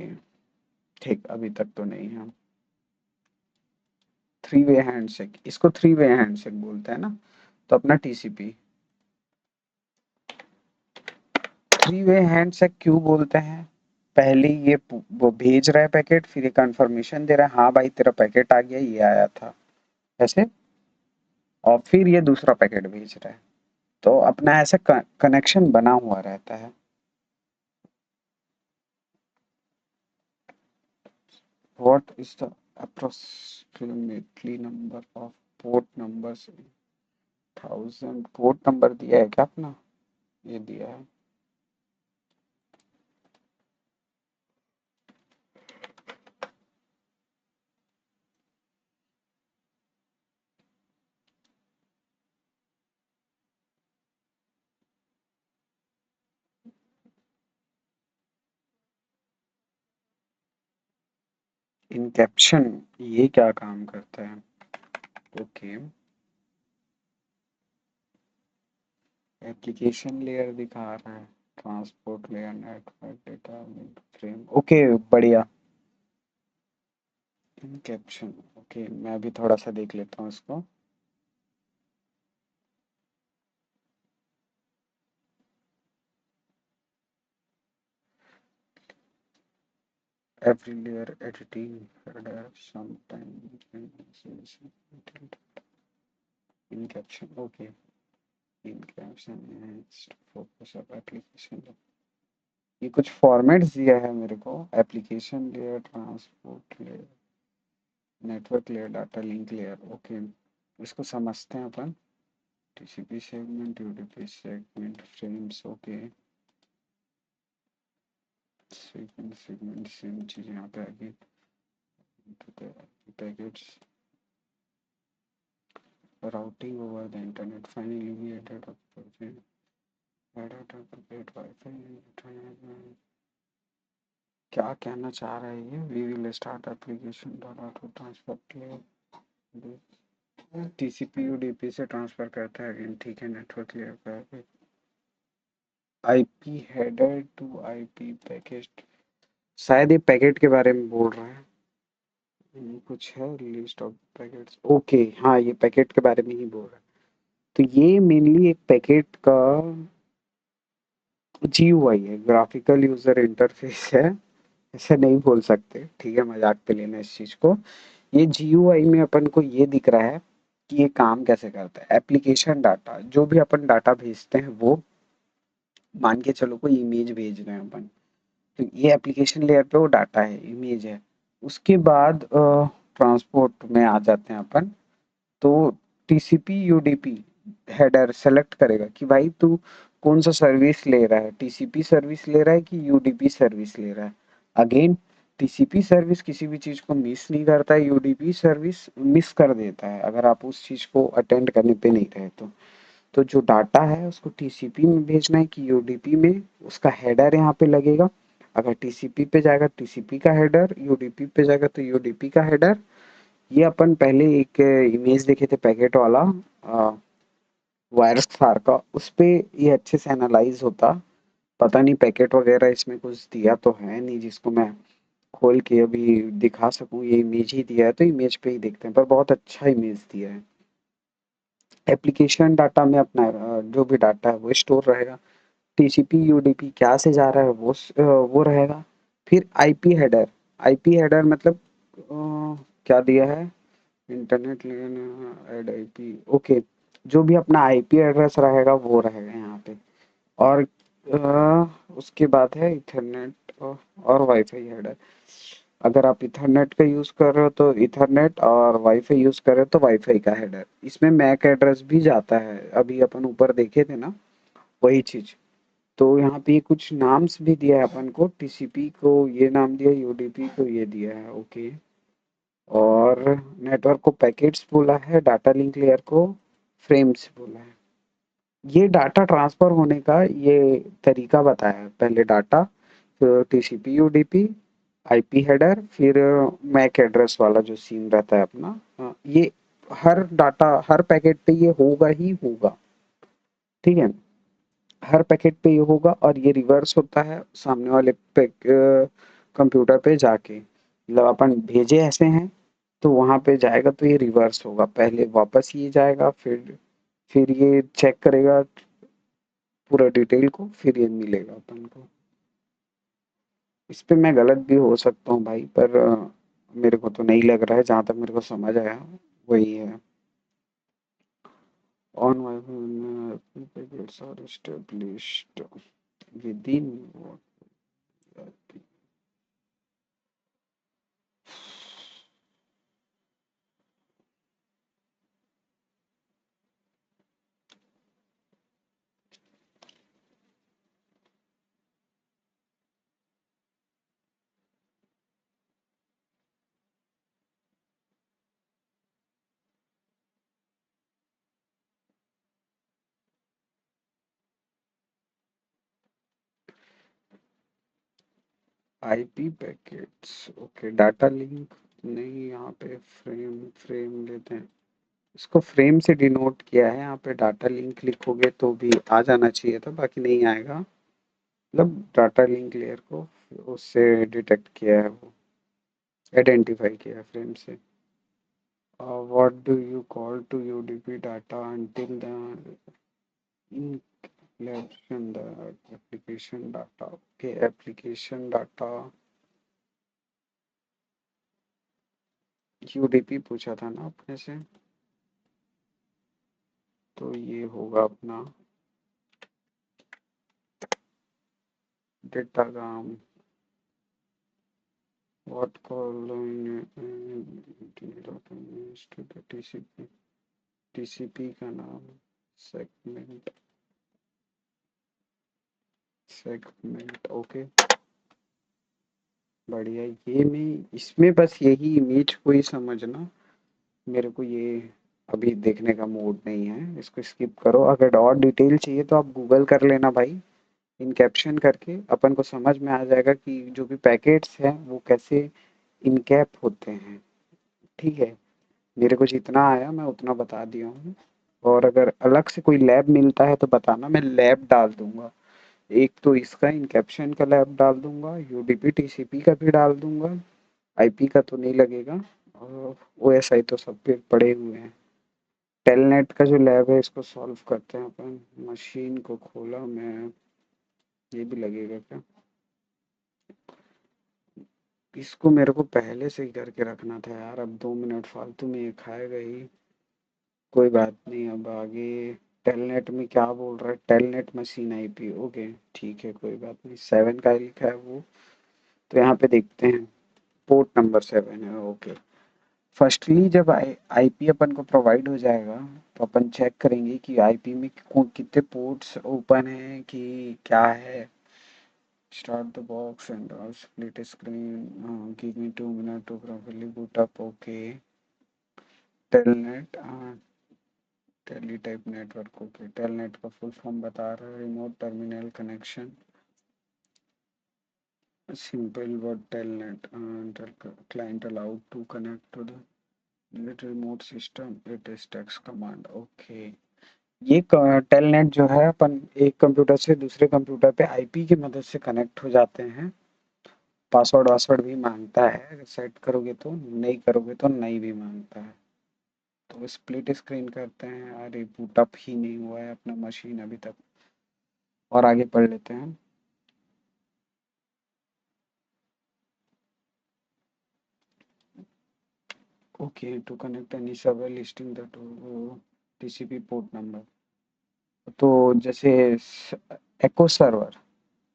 ठीक, अभी तक तो नहीं है। थ्री वे हैंडशेक, इसको थ्री वे हैंडशेक बोलते हैं ना। तो अपना टीसीपी थ्री वे हैंडशेक क्यों बोलते हैं? पहले ये वो भेज रहा है पैकेट, फिर ये कंफर्मेशन दे रहा है, हाँ भाई तेरा पैकेट आ गया, ये आया था, ऐसे। और फिर ये दूसरा पैकेट भेज रहा है। तो अपना ऐसा कनेक्शन बना हुआ रहता है। What is the approximately number of port numbers? 1000 port number दिया है क्या अपना? ये दिया है। इनकैप्शन, ये क्या काम करता है? ओके, एप्लीकेशन लेयर दिखा रहा है, transport layer, network data link frame, okay, बढ़िया। इनकैप्शन, ओके, मैं भी थोड़ा सा देख लेता हूँ इसको। every layer editing header sometime in caption, okay, in caption is focus of application। ये कुछ फॉर्मेट्स दिया है मेरे को, application layer, transport layer, network layer, data link layer, okay. इसको समझते हैं अपन। TCP segment, UDP segment, frames, okay. Segment segment same चीज यहाँ पे आगे, packets, routing over the internet, finally we added a project, added a packet Wi-Fi internet में। क्या कहना चाह रहा है ये? We will start application data to transfer के टीसीपी यूडीपी से ट्रांसफर करता है अगेन, ठीक है, नेटवर्क लेयर पर IP header to IP packet. शायद ये पैकेट के बारे में बोल रहा है। कुछ है लिस्ट ऑफ पैकेट्स, ओके, हाँ, ये पैकेट के बारे में ही बोल रहा है। तो ये मेनली एक पैकेट का जीयूआई है, ग्राफिकल यूजर इंटरफेस है, ऐसे नहीं बोल सकते, ठीक है, मजाक पे लेना इस चीज को। ये जीयूआई में अपन को ये दिख रहा है कि ये काम कैसे करता है। एप्लीकेशन डाटा, जो भी अपन डाटा भेजते हैं, वो मान के चलो कोई इमेज भेज रहे हैं अपन, तो ये एप्लीकेशन लेयर पे वो डाटा है, इमेज है। उसके बाद ट्रांसपोर्ट में आ जाते हैं अपन। तो टीसीपी यूडीपी हेडर सेलेक्ट करेगा कि भाई तू कौन सा सर्विस ले रहा है, टीसीपी सर्विस ले रहा है कि यूडीपी सर्विस ले रहा है। अगेन टीसीपी सर्विस किसी भी चीज को मिस नहीं करता है, यूडीपी सर्विस मिस कर देता है अगर आप उस चीज को अटेंड करने पे नहीं रहे तो जो डाटा है उसको टीसीपी में भेजना है कि यूडीपी में, उसका हेडर यहाँ पे लगेगा। अगर टीसीपी पे जाएगा टीसीपी का हेडर, यूडीपी पे जाएगा तो यूडीपी का हेडर। ये अपन पहले एक इमेज देखे थे पैकेट वाला वायरस थार का, उस पे ये अच्छे से एनालाइज होता। पता नहीं पैकेट वगैरह इसमें कुछ दिया तो है नहीं जिसको मैं खोल के अभी दिखा सकूं, ये इमेज ही दिया है तो इमेज पे ही देखते हैं, पर बहुत अच्छा इमेज दिया है। एप्लीकेशन डाटा में अपना जो भी डाटा है वो स्टोर रहेगा। टीसीपी यूडीपी क्या से जा रहा है वो रहेगा। फिर आईपी हेडर, आईपी हेडर मतलब क्या दिया है, इंटरनेट लेन ऐड आईपी, ओके। जो भी अपना आईपी एड्रेस रहेगा वो रहेगा यहाँ पे। और उसके बाद है इथरनेट और वाईफाई हेडर। अगर आप इथरनेट का यूज कर रहे हो तो इथरनेट, और वाईफाई यूज कर रहे हो तो वाईफाई का हेडर। इसमें मैक एड्रेस भी जाता है, अभी अपन ऊपर देखे थे ना वही चीज। तो यहाँ पे कुछ नाम्स भी दिया है अपन को, टीसीपी को ये नाम दिया, यूडीपी को ये दिया है, ओके। और नेटवर्क को पैकेट्स बोला है, डाटा लिंक लेयर को फ्रेम्स बोला है। ये डाटा ट्रांसफर होने का ये तरीका बताया है, पहले डाटा, फिर टीसीपी यूडीपी, आईपी हेडर, फिर मैक एड्रेस वाला जो सीन रहता है अपना। ये हर डाटा हर पैकेट पे ये होगा ही होगा, ठीक है। हर पैकेट पे ये होगा और ये रिवर्स होता है सामने वाले कंप्यूटर पे जाके, मतलब अपन भेजे ऐसे हैं तो वहां पे जाएगा तो ये रिवर्स होगा, पहले वापस ये जाएगा, फिर ये चेक करेगा पूरा डिटेल को, फिर ये मिलेगा अपन को। इस पे मैं गलत भी हो सकता हूँ भाई, पर मेरे को तो नहीं लग रहा है, जहां तक मेरे को समझ आया वही है। On WiFi packets are established with in IP packets, okay. Data link नहीं, यहाँ पे फ्रेम फ्रेम लेते हैं, इसको फ्रेम से डिनोट किया है। यहाँ पे डाटा लिंक लिखोगे तो भी आ जाना चाहिए था, बाकी नहीं आएगा। मतलब डाटा लिंक लेयर को उससे डिटेक्ट किया है, वो आइडेंटिफाई किया है फ्रेम से। What do you call to UDP data until the encryption the application data, okay। Application data UDP पूछा था ना अपने से, तो ये होगा अपना datagram. What call TCP, TCP का नाम सेगमेंट, सेगमेंट, ओके। बढ़िया। ये मैं इसमें बस यही इमेज को ही समझना, मेरे को ये अभी देखने का मूड नहीं है, इसको स्किप करो। अगर और डिटेल चाहिए तो आप गूगल कर लेना भाई, इनकैप्शन करके अपन को समझ में आ जाएगा कि जो भी पैकेट्स हैं वो कैसे इनकैप होते हैं, ठीक है। मेरे को जितना आया मैं उतना बता दिया हूँ। और अगर अलग से कोई लैब मिलता है तो बताना, मैं लैब डाल दूंगा। एक तो इसका इनकैप्शन का लैब डाल दूंगा, यूडीपी टीसीपी का भी डाल दूंगा, आईपी का तो नहीं लगेगा, और ओएसआई तो सब पे पड़े हुए हैं। टेलनेट का जो लैब है इसको सॉल्व करते हैं अपन। मशीन को खोला मैं, ये भी लगेगा क्या, इसको मेरे को पहले से ही करके रखना था यार, अब 2 मिनट फालतू में ये खाएगा ही। कोई बात नहीं, अब आगे टेलनेट में क्या बोल रहा है, टेलनेट मशीन आईपी, ओके ठीक है, कोई बात नहीं। 7 का लिखा है वो, तो यहाँ पे देखते हैं, पोर्ट नंबर 7 है, ओके। फर्स्टली जब आईपी अपन को प्रोवाइड हो जाएगा तो अपन चेक करेंगे कि आईपी में कितने पोर्ट्स ओपन हैं कि क्या है। Start the box and split screen, give me 2 minutes to properly boot up. Okay, telnet, tele type network. Okay, telnet का फुल फॉर्म बता रहा है remote terminal connection. Simple word telnet, client allowed to connect to the remote system, it is text command। Okay, ये टेलनेट जो है अपन एक कंप्यूटर से दूसरे कंप्यूटर पे आईपी की मदद से कनेक्ट हो जाते हैं। पासवर्ड वासवर्ड भी मांगता है, सेट करोगे तो, नहीं करोगे तो नहीं भी मांगता है। तो स्प्लिट स्क्रीन करते हैं। अरे बूटअप ही नहीं हुआ है अपना मशीन अभी तक। और आगे पढ़ लेते हैं। Okay, to connect any server listing the TCP port number. तो जैसे echo server,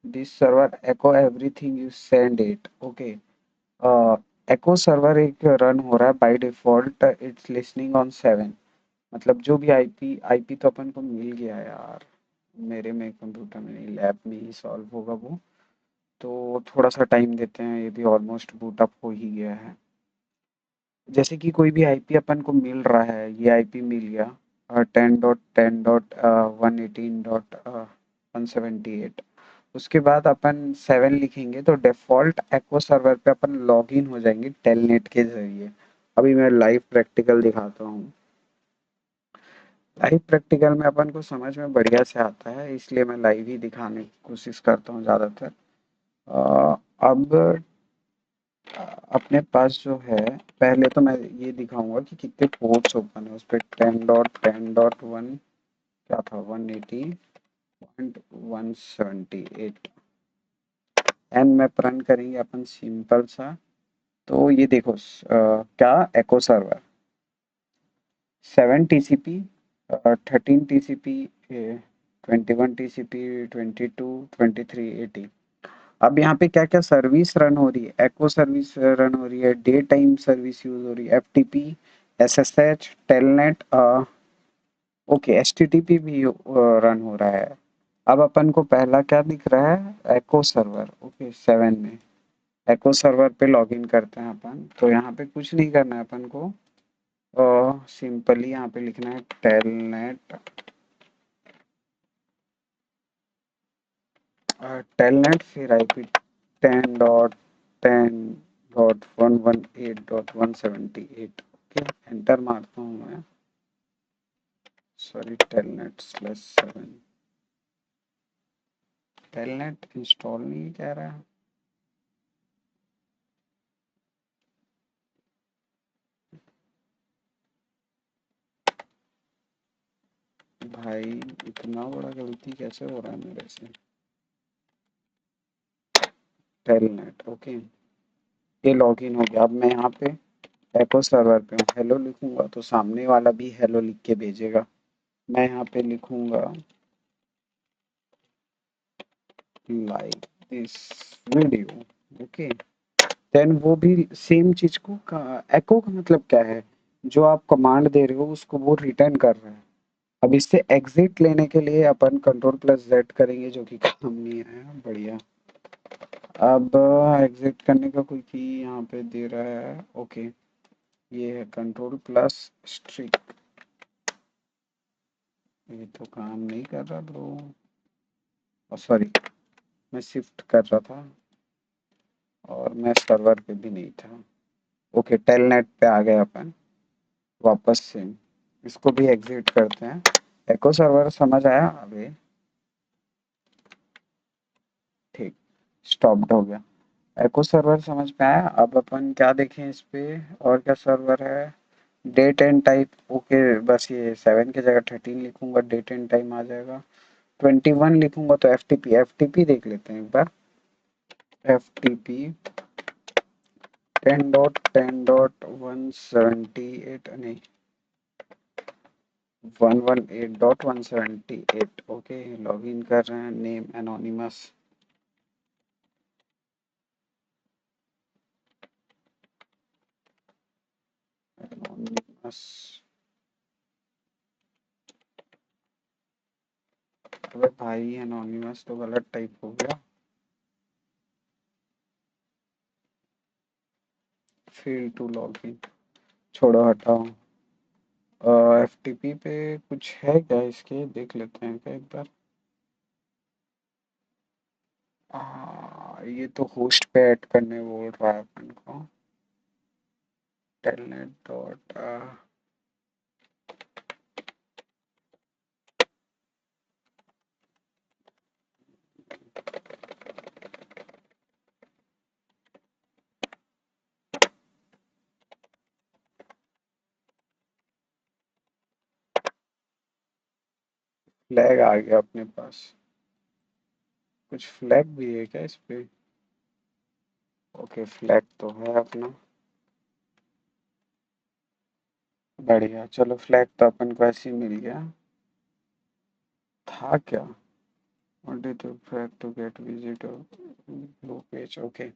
this server echo everything you send it. Okay, echo server एक रन हो रहा है by default, it's listening on 7। मतलब जो भी आईपी आईपी तो अपन को मिल गया है यार, मेरे में कंप्यूटर में नहीं, लैब में ही सॉल्व होगा वो। तो थोड़ा सा टाइम देते हैं, ये भी ऑलमोस्ट बूट अप हो ही गया है। जैसे कि कोई भी आईपी अपन को मिल रहा है, ये आईपी मिल गया 10.10.118.178। उसके बाद अपन 7 लिखेंगे तो डिफ़ॉल्ट एक्वा सर्वर पे अपन लॉगिन हो जाएंगे टेलनेट के ज़रिए। अभी मैं लाइव प्रैक्टिकल दिखाता हूँ। लाइव प्रैक्टिकल में अपन को समझ में बढ़िया से आता है, इसलिए मैं लाइव ही दिखाने की कोशिश करता हूँ ज़्यादातर। अब अपने पास जो है, पहले तो मैं ये दिखाऊंगा कि कितने पोर्ट्स ओपन है उस पर। 10.10.1 क्या था, 180.178 एन में रन करेंगे अपन सिंपल सा। तो ये देखो क्या एको सर्वर 7 TCP, 13 TCP, 21 TCP, 22, 23, 80। अब यहाँ पे क्या क्या सर्विस रन हो रही है, एको सर्विस रन हो रही है, डे टाइम सर्विस यूज हो रही है, FTP, SSH, telnet, okay, HTTP भी रन हो रहा है। अब अपन को पहला क्या दिख रहा है, एको सर्वर। ओके, 7 में एको सर्वर पे लॉगिन करते हैं अपन। तो यहाँ पे कुछ नहीं करना है अपन को, सिंपली यहाँ पे लिखना है टेलनेट, टेलनेट फिर आईपी 10.10.118.178। ओके, एंटर मारता हूँ मैं। सॉरी, टेलनेट/7। टेलनेट इंस्टॉल नहीं कह रहा है भाई, इतना बड़ा गलती कैसे हो रहा है मेरे से। टेलनेट, ओके, ये लॉगिन हो गया। अब मैं यहाँ पे एको सर्वर पे हूँ, हेलो लिखूंगा तो सामने वाला भी हेलो लिख के भेजेगा। मैं यहाँ पे लिखूंगा like this video. Okay, then वो भी सेम चीज को, एको का मतलब क्या है, जो आप कमांड दे रहे हो उसको वो रिटर्न कर रहा है। अब इससे एग्जिट लेने के लिए अपन Ctrl+Z करेंगे, जो कि काम नहीं है। बढ़िया। अब एग्जिट करने का कोई की यहाँ पे दे रहा है। ओके, ये है Ctrl+Strict। ये तो काम नहीं कर रहा ब्रो, सॉरी, मैं शिफ्ट कर रहा था और मैं सर्वर पे भी नहीं था। ओके, टेलनेट पे आ गए अपन वापस से। इसको भी एग्जिट करते हैं। एको सर्वर समझ आया अभी? ठीक, स्टॉप्ड हो गया। एको सर्वर समझ में आया। अब अपन क्या देखें इस पे, और क्या सर्वर है, डेट एंड टाइप। ओके, बस ये 7 की जगह 13 लिखूंगा, डेट एंड टाइम आ जाएगा। 21 लिखूंगा तो एफटीपी, एफटीपी देख लेते हैं एक बार। एफटीपी 10.10.178, नहीं, 118.178। ओके, लॉगिन कर रहे हैं, नेम एनोनिमस। एनोनिमस। अबे भाई एनोनिमस तो गलत टाइप हो गया। फील्ड टू लॉगिन, छोड़ो हटाओ। एफटीपी पे कुछ है क्या इसके, देख लेते हैं क्या एक बार। ये तो होस्ट पे ऐड करने बोल रहा है अपन को। टेलनेट डॉट फ्लैग आ गया अपने पास। कुछ फ्लैग भी है क्या इस पे? ओके, फ्लैग तो है अपना। बढ़िया, चलो फ्लैग तो अपन को ऐसे ही मिल गया। था क्या? Only to flag to get visit blue page, okay.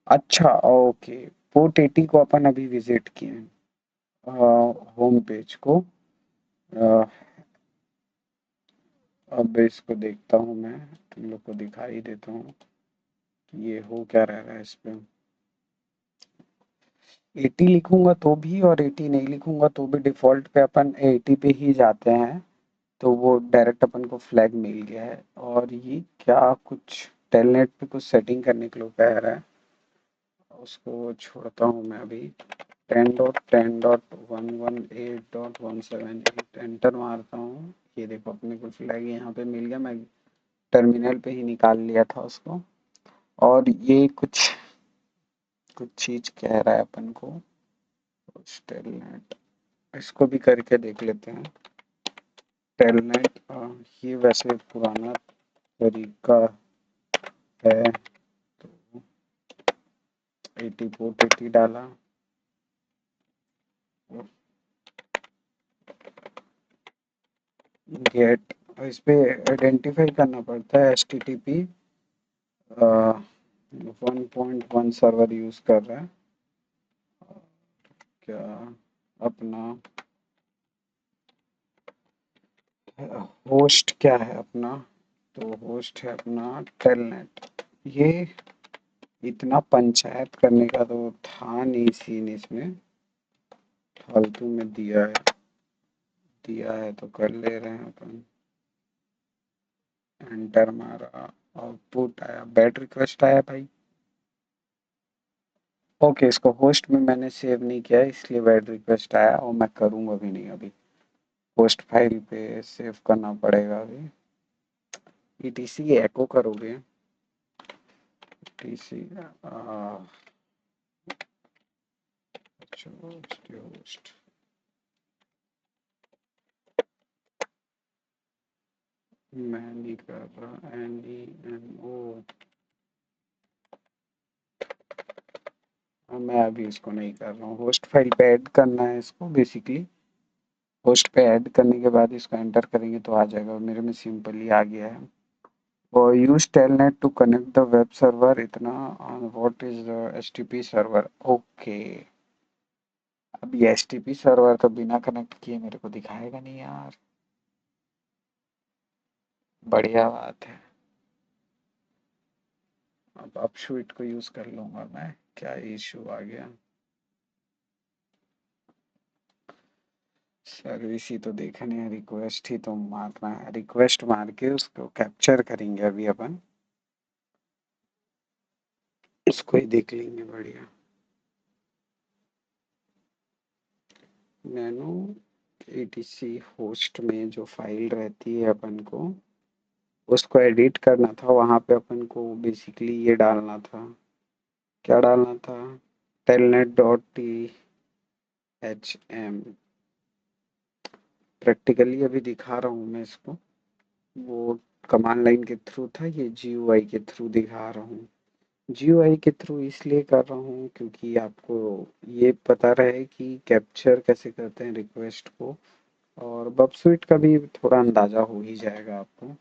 अच्छा, ओके। पोर्ट 80 को अपन अभी विजिट किए हैं, होम पेज को। अ, अब इसको देखता हूँ मैं, तुम लोग को दिखाई देता हूँ कि ये हो क्या रहा है इस पे। 80 लिखूंगा तो भी और 80 नहीं लिखूंगा तो भी डिफॉल्ट पे अपन 80 पे ही जाते हैं। तो वो डायरेक्ट अपन को फ्लैग मिल गया है। और ये क्या, कुछ टेलनेट पे कुछ सेटिंग करने के लिए कह रहा है, उसको छोड़ता हूँ मैं अभी। 10.10.118.178 एंटर मारता हूँ। ये देखो अपने को फ्लैग यहाँ पे मिल गया, मैं टर्मिनल पे ही निकाल लिया था उसको। और ये कुछ कुछ चीज कह रहा है अपन को, टेलनेट, इसको भी करके देख लेते हैं। टेलनेट, ये वैसे पुराना तरीका है। तो 80 पोर्ट 80 डाला। गेट, इस पे आइडेंटिफाई करना पड़ता है H T T P 1.1 server use कर रहा है क्या अपना। होस्ट क्या है अपना? तो होस्ट है अपना टेलनेट। ये इतना पंचायत करने का तो था नहीं सीन इसमें, फालतू में दिया है तो कर ले रहे हैं अपन। एंटर मारा, आउटपुट आया, बैड रिक्वेस्ट आया भाई। ओके, इसको होस्ट में मैंने सेव नहीं किया है इसलिए बैड रिक्वेस्ट आया, और मैं करूँगा भी नहीं अभी। होस्ट फाइल पे सेव करना पड़ेगा अभी। ईटीसी एको करोगे? टीसी होस्ट, मैं नहीं कर रहा, NEMO। मैं अभी इसको नहीं कर रहा हूँ, होस्ट फाइल पे ऐड करना है इसको बेसिकली। होस्ट पे ऐड करने के बाद इसको एंटर करेंगे तो आ जाएगा, मेरे में सिंपली आ गया है। और use telnet to connect the web server, इतना। What is the HTTP server? Okay. अब ये एचटीटीपी सर्वर तो बिना कनेक्ट किए मेरे को दिखाएगा नहीं यार। बढ़िया बात है। अब अपस्वीट को यूज कर लूंगा मैं। क्या इशू आ गया? सर्विस ही तो देखने है, रिक्वेस्ट ही तो मारना है, रिक्वेस्ट मार के उसको कैप्चर करेंगे अभी अपन। उसको ही देख लेंगे, बढ़िया। नैनो एटीसी होस्ट में जो फाइल रहती है अपन को, उसको एडिट करना था, वहां पे अपन को बेसिकली ये डालना था। क्या डालना था? Telnet dot T H M. Practically अभी दिखा रहा हूँ मैं इसको। वो कमांड लाइन के थ्रू था, ये जीयूआई के थ्रू दिखा रहा हूँ। जीयूआई के थ्रू इसलिए कर रहा हूँ क्योंकि आपको ये पता रहे कि कैप्चर कैसे करते हैं रिक्वेस्ट को। और बपस्विट का भी थोड़ा अंदाजा हो ही जाएगा आपको।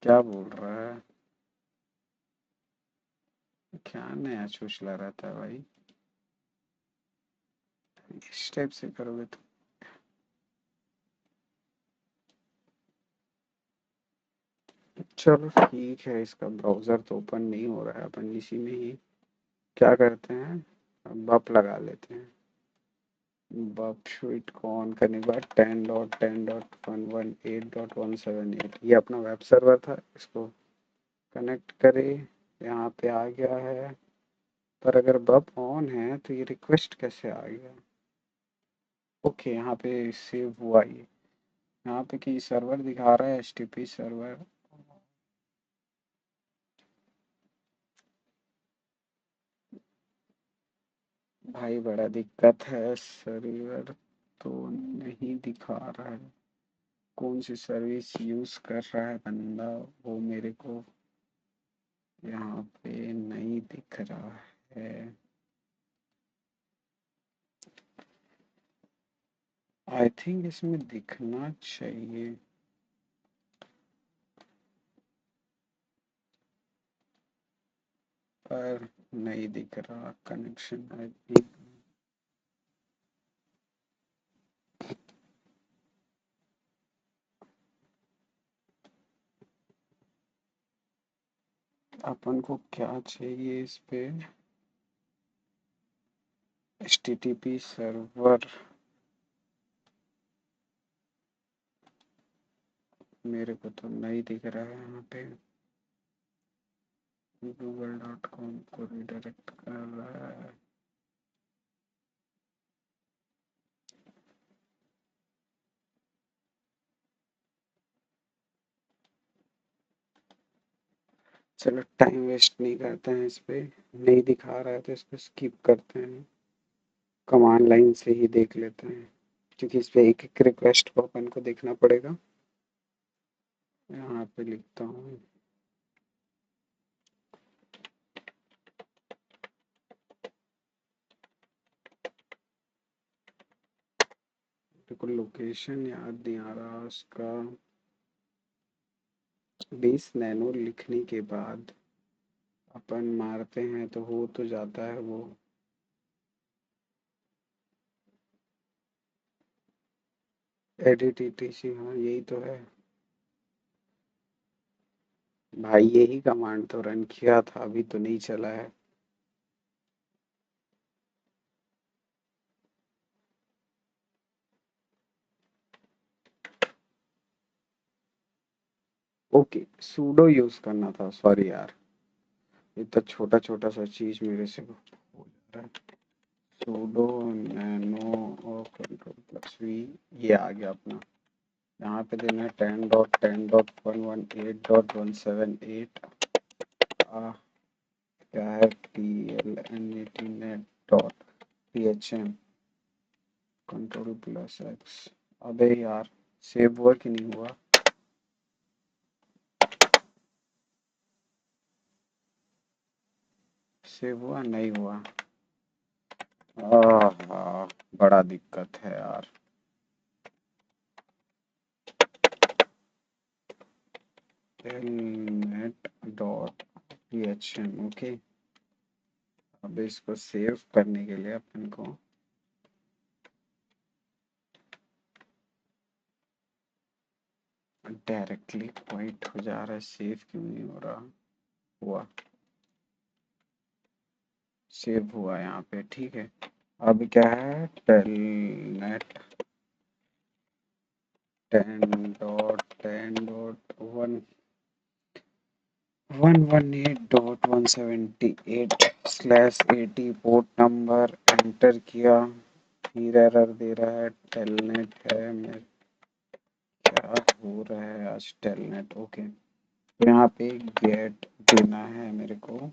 क्या बोल रहा है? क्या नया चूचला रहता है भाई? इस टाइप से करोगे तो चलो ठीक है। इसका ब्राउज़र तो ओपन नहीं हो रहा है, अपन इसी में ही क्या करते हैं, बप लगा लेते हैं। बप स्वीट को ऑन करने के बाद 10.10.118.178 ये अपना वेब सर्वर था, इसको कनेक्ट करें। यहाँ पे आ गया है, पर अगर बप ऑन है तो ये रिक्वेस्ट कैसे आ गया? ओके, यहाँ पे सेव हुआ ये। यहाँ पे कि सर्वर दिखा रहा है एचटीटीपी सर्वर। भाई बड़ा दिक्कत है, सर्वर तो नहीं दिखा रहा है। कौन सी सर्विस यूज कर रहा है बंदा, वो मेरे को यहाँ पे नहीं दिख रहा है। आई थिंक इसमें दिखना चाहिए, पर नहीं दिख रहा कनेक्शन। आई थिंक अपन को क्या चाहिए इस पे, एचटीटीपी सर्वर। मेरे को तो नहीं दिख रहा है यहाँ पे। google.com को रिडायरेक्ट कर रहा है। चलो टाइम वेस्ट नहीं करते हैं इस पे, नहीं दिखा रहा है तो इसको स्किप करते हैं, कमांड लाइन से ही देख लेते हैं, क्योंकि इस पे एक एक रिक्वेस्ट को अपन को देखना पड़ेगा। यहाँ पे लिखता हूँ देखो, लोकेशन याद नहीं आ रहा उसका। 20 नैनो लिखने के बाद अपन मारते हैं तो हो तो जाता है वो। एडिट ईटीसी, हाँ यही तो है भाई, यही कमांड तो रन किया था, अभी तो नहीं चला है। ओके, सूडो यूज करना था, सॉरी यार, इतना छोटा छोटा सा चीज मेरे से हो जा रहा है। सूडो नैनो और कंट्रोल प्लस वी, ये आ गया अपना। यहाँ पे देना है 10.10.118.178। क्या है, TLNET net dot PHM control plus x. अबे यार, सेव हुआ कि नहीं हुआ? सेव हुआ नहीं हुआ? बड़ा दिक्कत है यार। Telnet dot PHM, okay. अब इसको सेव करने के लिए अपन को डायरेक्टली क्वाइट हो जा रहा है, सेव क्यों नहीं हो रहा? हुआ, सेव हुआ यहाँ पे, ठीक है। अब क्या है, टेलनेट 10.10.1 118.178/80 पोर्ट नंबर एंटर किया। फिर एरर दे रहा है, टेलनेट है मेरे, क्या हो रहा है आज टेलनेट। ओके, तो यहाँ पे गेट देना है मेरे को,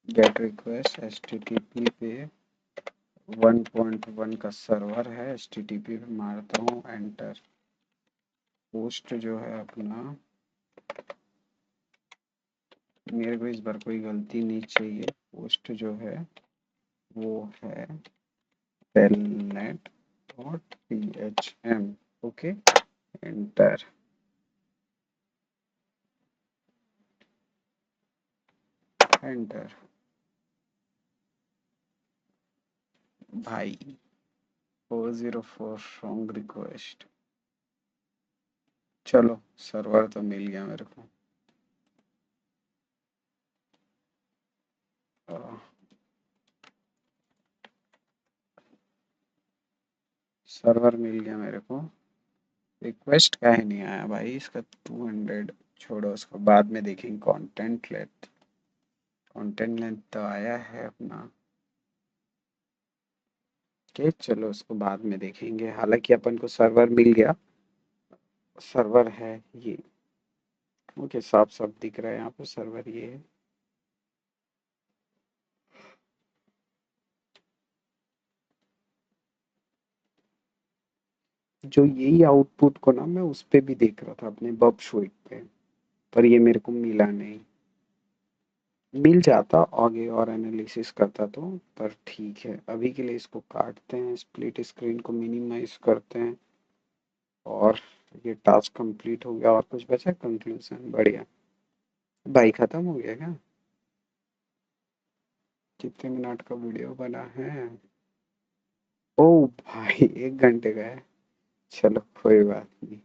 गेट रिक्वेस्ट HTTP पे 1.1 का सर्वर है, HTTP पे मारता हूँ एंटर। पोस्ट जो है अपना, मेरे को इस बार कोई गलती नहीं चाहिए। पोस्ट जो है वो है telnet dot PHM, okay, enter. Enter. भाई 404 रॉन्ग रिक्वेस्ट। चलो सर्वर तो मिल गया मेरे को। सर्वर मिल गया मेरे को। रिक्वेस्ट का ही नहीं आया भाई इसका 200। छोड़ो उसको बाद में देखेंगे। कंटेंट लेंथ तो आया है अपना। ओके चलो उसको बाद में देखेंगे। हालांकि अपन को सर्वर मिल गया। सर्वर है ये। ओके साफ साफ दिख रहा है यहाँ पे सर्वर ये है। जो यही आउटपुट को ना मैं उस पे भी देख रहा था अपने बब शोइक पे। पर ये मेरे को मिला नहीं। मिल जाता आगे और एनालिसिस करता तो। पर ठीक है अभी के लिए इसको काटते हैं। स्प्लिट स्क्रीन को मिनिमाइज करते हैं। और ये टास्क कंप्लीट हो गया। और कुछ बचा कंक्लूजन बढ़िया। भाई खत्म हो गया क्या? कितने मिनट का वीडियो बना है? ओ भाई 1 घंटे का है। चलो कोई बात नहीं।